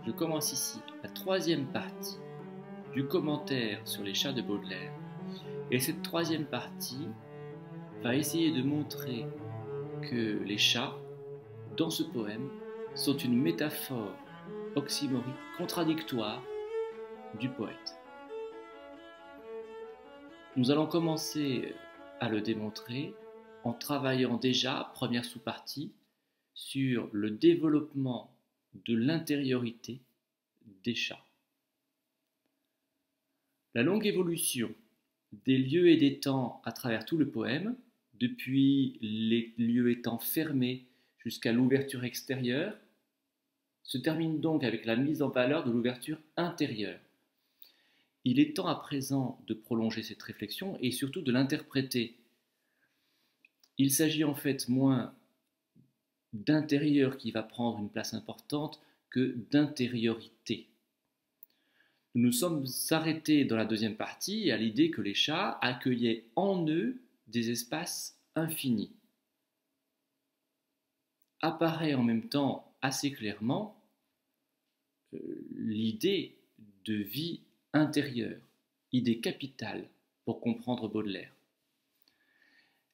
je commence ici la troisième partie du commentaire sur les chats de Baudelaire. Et cette troisième partie va essayer de montrer que les chats, dans ce poème, sont une métaphore oxymorique contradictoire du poète. Nous allons commencer à le démontrer en travaillant déjà, première sous-partie, sur le développement de l'intériorité des chats. La longue évolution des lieux et des temps à travers tout le poème, depuis les lieux étant fermés jusqu'à l'ouverture extérieure, se termine donc avec la mise en valeur de l'ouverture intérieure. Il est temps à présent de prolonger cette réflexion et surtout de l'interpréter. Il s'agit en fait moins d'intérieur qui va prendre une place importante que d'intériorité. Nous nous sommes arrêtés dans la deuxième partie à l'idée que les chats accueillaient en eux des espaces infinis. Apparaît en même temps assez clairement l'idée de vie intérieure, idée capitale pour comprendre Baudelaire.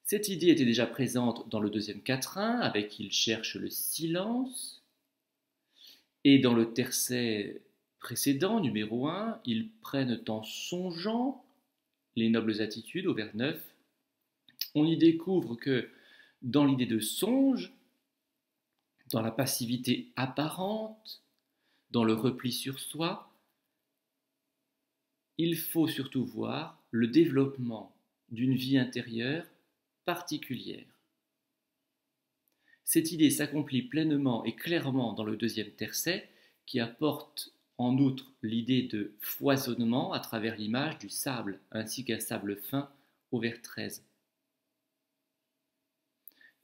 Cette idée était déjà présente dans le deuxième quatrain, avec Il cherche le silence, et dans le tercet précédent, numéro 1, Ils prennent en songeant les nobles attitudes, au vers 9. On y découvre que dans l'idée de songe, dans la passivité apparente, dans le repli sur soi, il faut surtout voir le développement d'une vie intérieure particulière. Cette idée s'accomplit pleinement et clairement dans le deuxième tercet, qui apporte en outre l'idée de foisonnement à travers l'image du sable, ainsi qu'un sable fin au vers 13.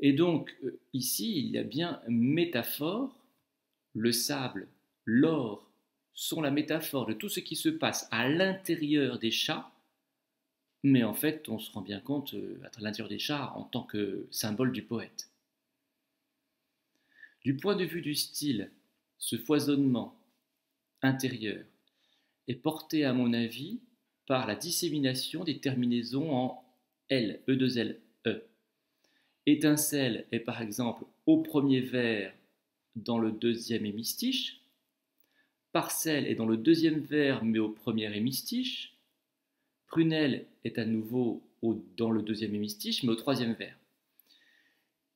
Et donc, ici, il y a bien métaphore, le sable, l'or, sont la métaphore de tout ce qui se passe à l'intérieur des chats, mais en fait, on se rend bien compte à l'intérieur des chats en tant que symbole du poète. Du point de vue du style, ce foisonnement intérieur est porté, à mon avis, par la dissémination des terminaisons en L, E2L, E. Étincelle est par exemple au premier vers dans le deuxième hémistiche, Parcelle est dans le deuxième vers mais au premier hémistiche, Prunelle est à nouveau dans le deuxième hémistiche mais au troisième vers.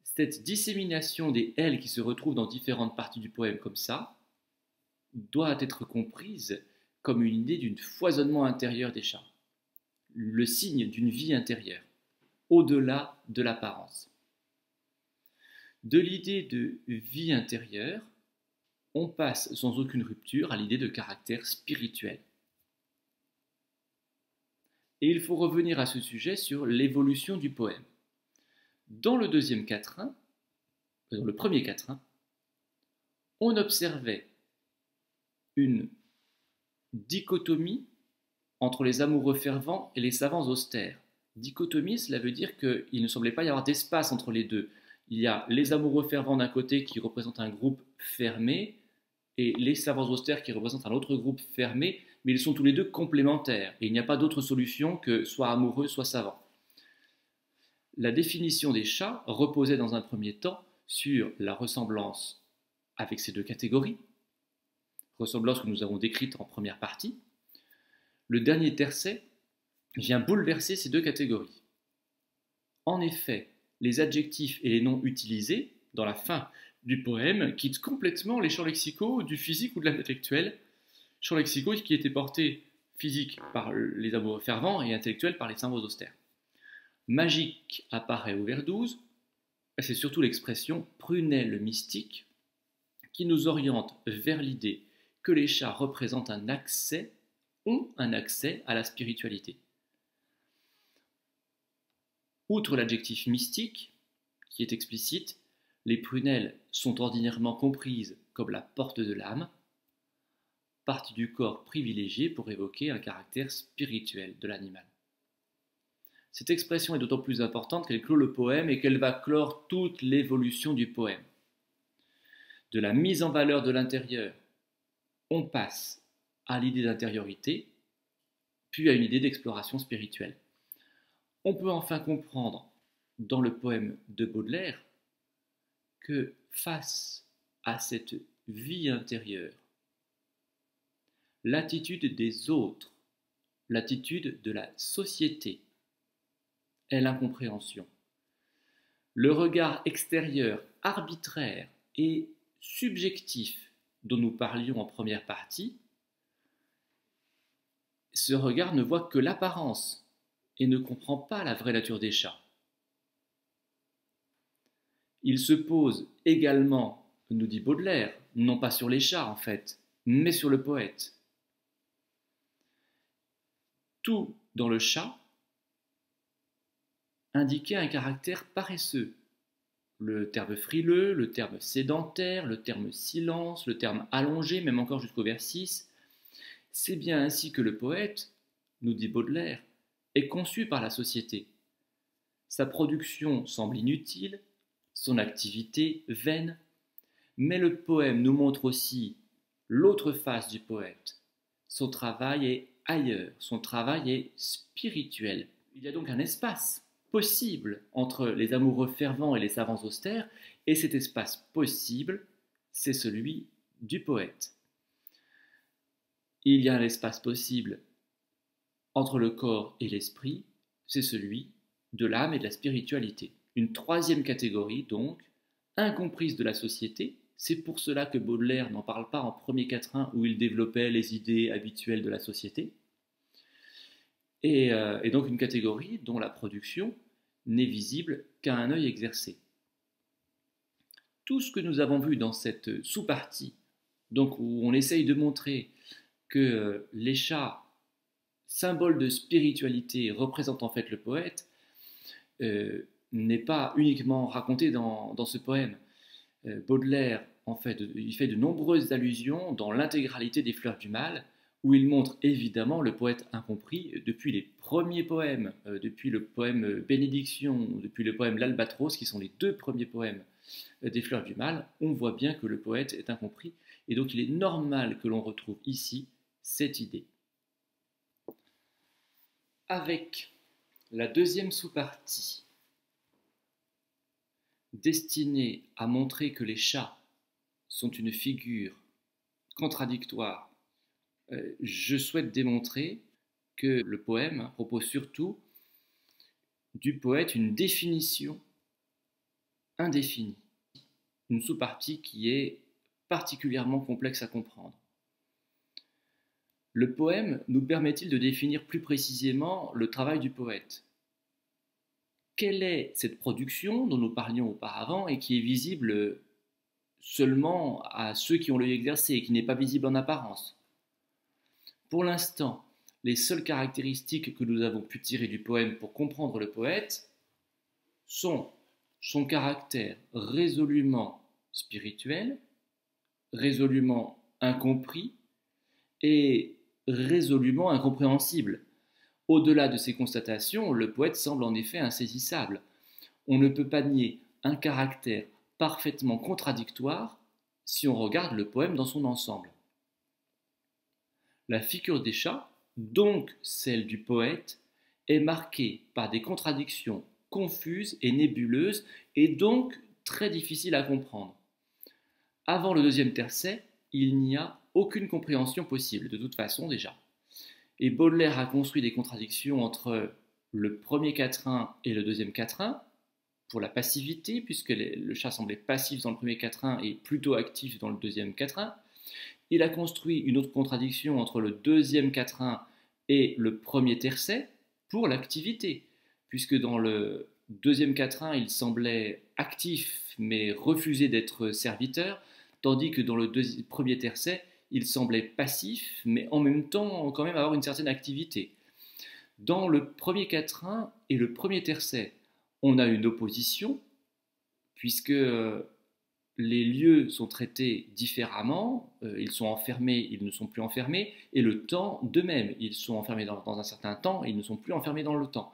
Cette dissémination des L qui se retrouvent dans différentes parties du poème comme ça doit être comprise comme une idée d'un foisonnement intérieur des chats, le signe d'une vie intérieure, au-delà de l'apparence. De l'idée de vie intérieure, on passe sans aucune rupture à l'idée de caractère spirituel. Et il faut revenir à ce sujet sur l'évolution du poème. Dans le deuxième quatrain, dans le premier quatrain, on observait une dichotomie entre les amoureux fervents et les savants austères. Dichotomie, cela veut dire qu'il ne semblait pas y avoir d'espace entre les deux. Il y a les amoureux fervents d'un côté qui représentent un groupe fermé et les savants austères qui représentent un autre groupe fermé, mais ils sont tous les deux complémentaires et il n'y a pas d'autre solution que soit amoureux, soit savant. La définition des chats reposait dans un premier temps sur la ressemblance avec ces deux catégories, ressemblance que nous avons décrite en première partie. Le dernier tercet vient bouleverser ces deux catégories. En effet, les adjectifs et les noms utilisés dans la fin du poème quittent complètement les champs lexicaux du physique ou de l'intellectuel, champs lexicaux qui étaient portés physiques par les amoureux fervents et intellectuels par les savants austères. Magique apparaît au vers 12, c'est surtout l'expression prunelle mystique qui nous oriente vers l'idée que les chats représentent ont un accès à la spiritualité. Outre l'adjectif mystique, qui est explicite, les prunelles sont ordinairement comprises comme la porte de l'âme, partie du corps privilégiée pour évoquer un caractère spirituel de l'animal. Cette expression est d'autant plus importante qu'elle clôt le poème et qu'elle va clore toute l'évolution du poème. De la mise en valeur de l'intérieur, on passe à l'idée d'intériorité, puis à une idée d'exploration spirituelle. On peut enfin comprendre dans le poème de Baudelaire que face à cette vie intérieure, l'attitude des autres, l'attitude de la société est l'incompréhension. Le regard extérieur, arbitraire et subjectif dont nous parlions en première partie, ce regard ne voit que l'apparence et ne comprend pas la vraie nature des chats. Il se pose également, nous dit Baudelaire, non pas sur les chats en fait, mais sur le poète. Tout dans le chat indiquait un caractère paresseux. Le terme frileux, le terme sédentaire, le terme silence, le terme allongé, même encore jusqu'au vers 6. C'est bien ainsi que le poète, nous dit Baudelaire, est conçu par la société. Sa production semble inutile, son activité vaine, mais le poème nous montre aussi l'autre face du poète. Son travail est ailleurs, son travail est spirituel. Il y a donc un espace possible entre les amoureux fervents et les savants austères, et cet espace possible, c'est celui du poète. Il y a un espace possible entre le corps et l'esprit, c'est celui de l'âme et de la spiritualité. Une troisième catégorie, donc, incomprise de la société. C'est pour cela que Baudelaire n'en parle pas en premier quatrain où il développait les idées habituelles de la société. Et donc une catégorie dont la production n'est visible qu'à un œil exercé. Tout ce que nous avons vu dans cette sous-partie, donc où on essaye de montrer que les chats, symbole de spiritualité, représentent en fait le poète, n'est pas uniquement raconté dans ce poème. Baudelaire, en fait, il fait de nombreuses allusions dans l'intégralité des Fleurs du Mal, où il montre évidemment le poète incompris depuis les premiers poèmes, depuis le poème Bénédiction, depuis le poème L'Albatros, qui sont les deux premiers poèmes des Fleurs du Mal. On voit bien que le poète est incompris, et donc il est normal que l'on retrouve ici cette idée. Avec la deuxième sous-partie, destinée à montrer que les chats sont une figure contradictoire, je souhaite démontrer que le poème propose surtout du poète une définition indéfinie, une sous-partie qui est particulièrement complexe à comprendre. Le poème nous permet-il de définir plus précisément le travail du poète? Quelle est cette production dont nous parlions auparavant et qui est visible seulement à ceux qui ont l'œil exercé et qui n'est pas visible en apparence? Pour l'instant, les seules caractéristiques que nous avons pu tirer du poème pour comprendre le poète sont son caractère résolument spirituel, résolument incompris et résolument incompréhensible. Au-delà de ces constatations, le poète semble en effet insaisissable. On ne peut pas nier un caractère parfaitement contradictoire si on regarde le poème dans son ensemble. La figure des chats, donc celle du poète, est marquée par des contradictions confuses et nébuleuses et donc très difficiles à comprendre. Avant le deuxième tercet, il n'y a aucune compréhension possible, de toute façon déjà. Et Baudelaire a construit des contradictions entre le premier quatrain et le deuxième quatrain, pour la passivité, puisque le chat semblait passif dans le premier quatrain et plutôt actif dans le deuxième quatrain. Il a construit une autre contradiction entre le deuxième quatrain et le premier tercet pour l'activité, puisque dans le deuxième quatrain, il semblait actif mais refusait d'être serviteur, tandis que dans le premier tercet, il semblait passif mais en même temps quand même avoir une certaine activité. Dans le premier quatrain et le premier tercet, on a une opposition, puisque les lieux sont traités différemment, ils sont enfermés, ils ne sont plus enfermés, et le temps de même, ils sont enfermés dans un certain temps et ils ne sont plus enfermés dans le temps.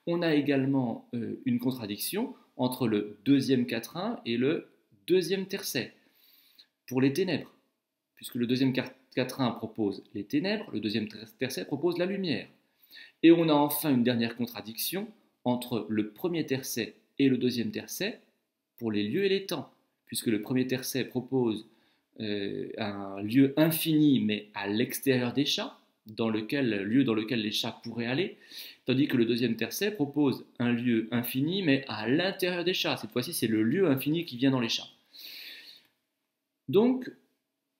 On a également une contradiction entre le deuxième quatrain et le deuxième tercet, pour les ténèbres, puisque le deuxième quatrain propose les ténèbres, le deuxième tercet propose la lumière. Et on a enfin une dernière contradiction entre le premier tercet et le deuxième tercet pour les lieux et les temps, puisque le premier tercet propose un lieu infini mais à l'extérieur des chats, lieu dans lequel les chats pourraient aller, tandis que le deuxième tercet propose un lieu infini mais à l'intérieur des chats. Cette fois-ci, c'est le lieu infini qui vient dans les chats. Donc,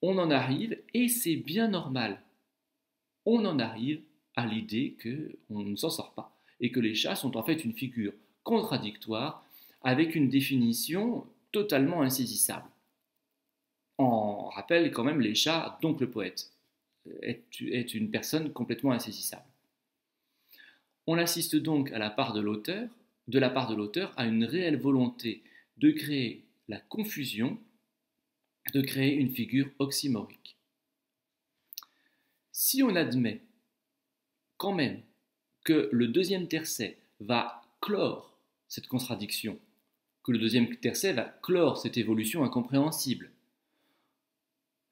on en arrive, et c'est bien normal, on en arrive à l'idée qu'on ne s'en sort pas, et que les chats sont en fait une figure contradictoire avec une définition totalement insaisissable. On rappelle quand même les chats, donc le poète est une personne complètement insaisissable. On assiste donc de la part de l'auteur à une réelle volonté de créer la confusion, de créer une figure oxymorique. Si on admet quand même que le deuxième tercet va clore cette contradiction, que le deuxième tercet va clore cette évolution incompréhensible,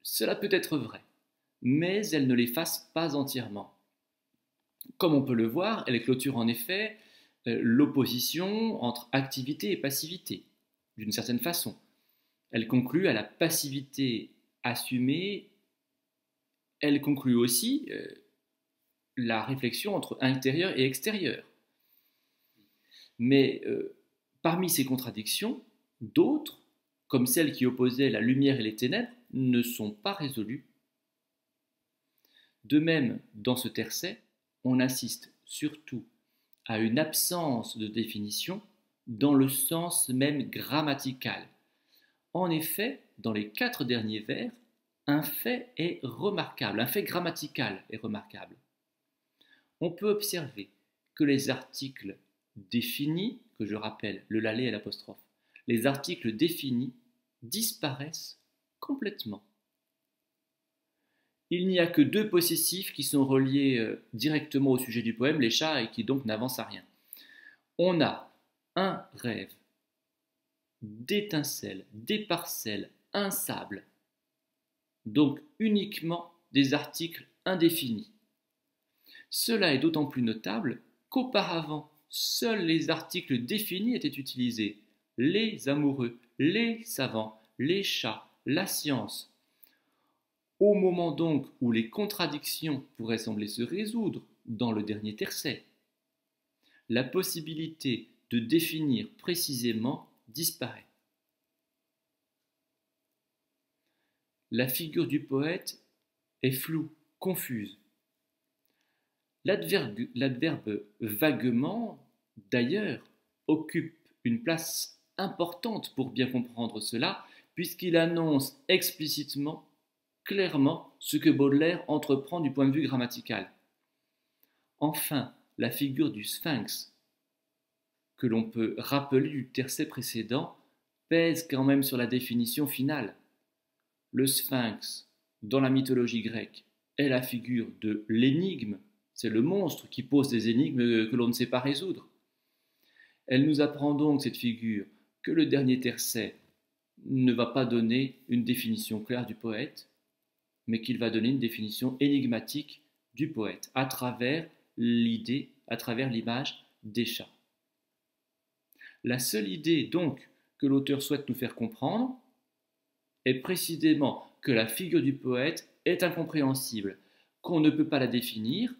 cela peut être vrai, mais elle ne l'efface pas entièrement. Comme on peut le voir, elle clôture en effet l'opposition entre activité et passivité, d'une certaine façon. Elle conclut à la passivité assumée. Elle conclut aussi la réflexion entre intérieur et extérieur. Mais parmi ces contradictions, d'autres, comme celles qui opposaient la lumière et les ténèbres, ne sont pas résolues. De même, dans ce tercet, on assiste surtout à une absence de définition dans le sens même grammatical. En effet, dans les 4 derniers vers, un fait est remarquable, un fait grammatical est remarquable. On peut observer que les articles définis, que je rappelle, le lalé et l'apostrophe, les articles définis disparaissent complètement. Il n'y a que 2 possessifs qui sont reliés directement au sujet du poème, les chats, et qui donc n'avancent à rien. On a un rêve, d'étincelles, des parcelles, un sable, donc uniquement des articles indéfinis. Cela est d'autant plus notable qu'auparavant, seuls les articles définis étaient utilisés. Les amoureux, les savants, les chats, la science. Au moment donc où les contradictions pourraient sembler se résoudre dans le dernier tercet, la possibilité de définir précisément disparaît. La figure du poète est floue, confuse. L'adverbe vaguement, d'ailleurs, occupe une place importante pour bien comprendre cela, puisqu'il annonce explicitement, clairement, ce que Baudelaire entreprend du point de vue grammatical. Enfin, la figure du sphinx, que l'on peut rappeler du tercet précédent, pèse quand même sur la définition finale. Le sphinx, dans la mythologie grecque, est la figure de l'énigme. C'est le monstre qui pose des énigmes que l'on ne sait pas résoudre. Elle nous apprend donc, cette figure, que le dernier tercet ne va pas donner une définition claire du poète, mais qu'il va donner une définition énigmatique du poète, à travers l'idée, à travers l'image des chats. La seule idée, donc, que l'auteur souhaite nous faire comprendre est précisément que la figure du poète est incompréhensible, qu'on ne peut pas la définir,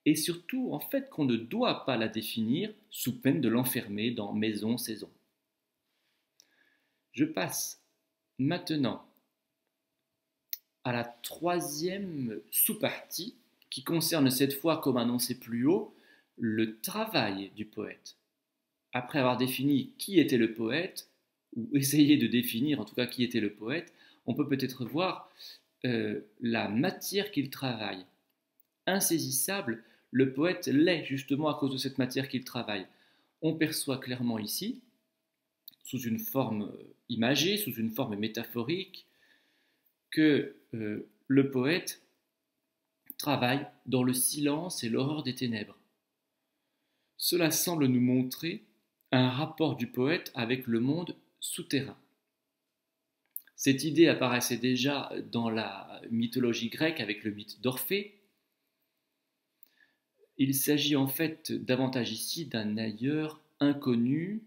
et surtout, en fait, qu'on ne doit pas la définir sous peine de l'enfermer dans maison, saison. Je passe maintenant à la 3e sous-partie, qui concerne cette fois, comme annoncé plus haut, le travail du poète. Après avoir défini qui était le poète, ou essayer de définir en tout cas qui était le poète, on peut peut-être voir la matière qu'il travaille. Insaisissable, le poète l'est justement à cause de cette matière qu'il travaille. On perçoit clairement ici, sous une forme imagée, sous une forme métaphorique, que le poète travaille dans le silence et l'horreur des ténèbres. Cela semble nous montrer un rapport du poète avec le monde souterrain. Cette idée apparaissait déjà dans la mythologie grecque avec le mythe d'Orphée. Il s'agit en fait davantage ici d'un ailleurs inconnu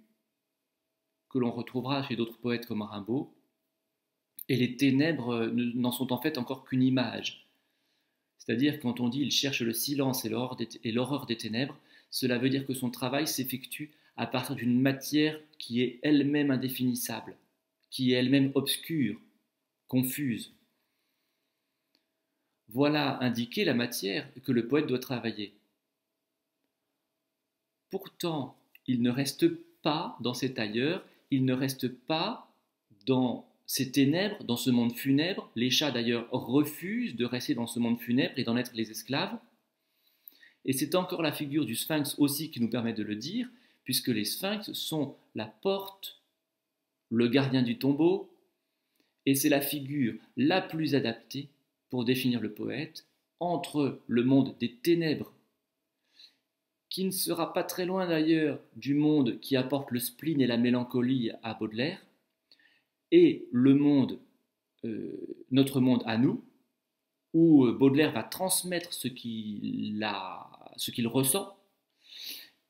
que l'on retrouvera chez d'autres poètes comme Rimbaud, et les ténèbres n'en sont en fait encore qu'une image. C'est-à-dire quand on dit il cherche le silence et l'horreur des ténèbres, cela veut dire que son travail s'effectue à partir d'une matière qui est elle-même indéfinissable, qui est elle-même obscure, confuse. Voilà indiquer la matière que le poète doit travailler. Pourtant, il ne reste pas dans cet ailleurs, il ne reste pas dans ces ténèbres, dans ce monde funèbre. Les chats d'ailleurs refusent de rester dans ce monde funèbre et d'en être les esclaves. Et c'est encore la figure du sphinx aussi qui nous permet de le dire, puisque les sphinx sont la porte, le gardien du tombeau, et c'est la figure la plus adaptée pour définir le poète entre le monde des ténèbres, qui ne sera pas très loin d'ailleurs du monde qui apporte le spleen et la mélancolie à Baudelaire, et le monde, notre monde à nous, où Baudelaire va transmettre ce qu'il ressent,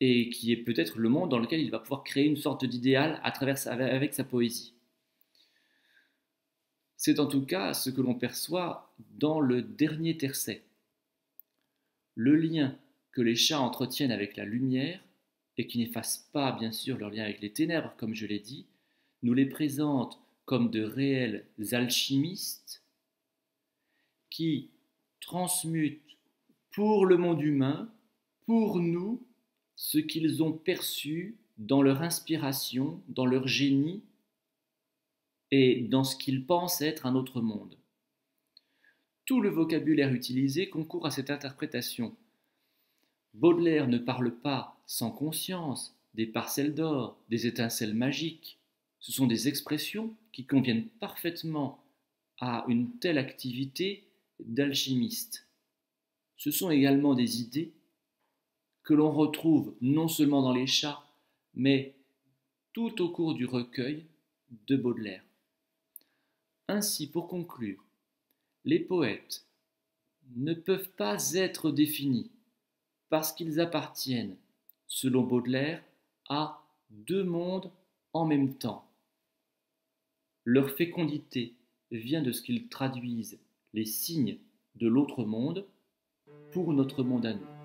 et qui est peut-être le monde dans lequel il va pouvoir créer une sorte d'idéal avec sa poésie. C'est en tout cas ce que l'on perçoit dans le dernier tercet. Le lien que les chats entretiennent avec la lumière, et qui n'efface pas bien sûr leur lien avec les ténèbres, comme je l'ai dit, nous les présente comme de réels alchimistes qui transmutent pour le monde humain, pour nous, ce qu'ils ont perçu dans leur inspiration, dans leur génie et dans ce qu'ils pensent être un autre monde. Tout le vocabulaire utilisé concourt à cette interprétation. Baudelaire ne parle pas sans conscience des parcelles d'or, des étincelles magiques. Ce sont des expressions qui conviennent parfaitement à une telle activité d'alchimiste. Ce sont également des idées que l'on retrouve non seulement dans les chats, mais tout au cours du recueil de Baudelaire. Ainsi, pour conclure, les poètes ne peuvent pas être définis parce qu'ils appartiennent, selon Baudelaire, à deux mondes en même temps. Leur fécondité vient de ce qu'ils traduisent les signes de l'autre monde pour notre monde à nous.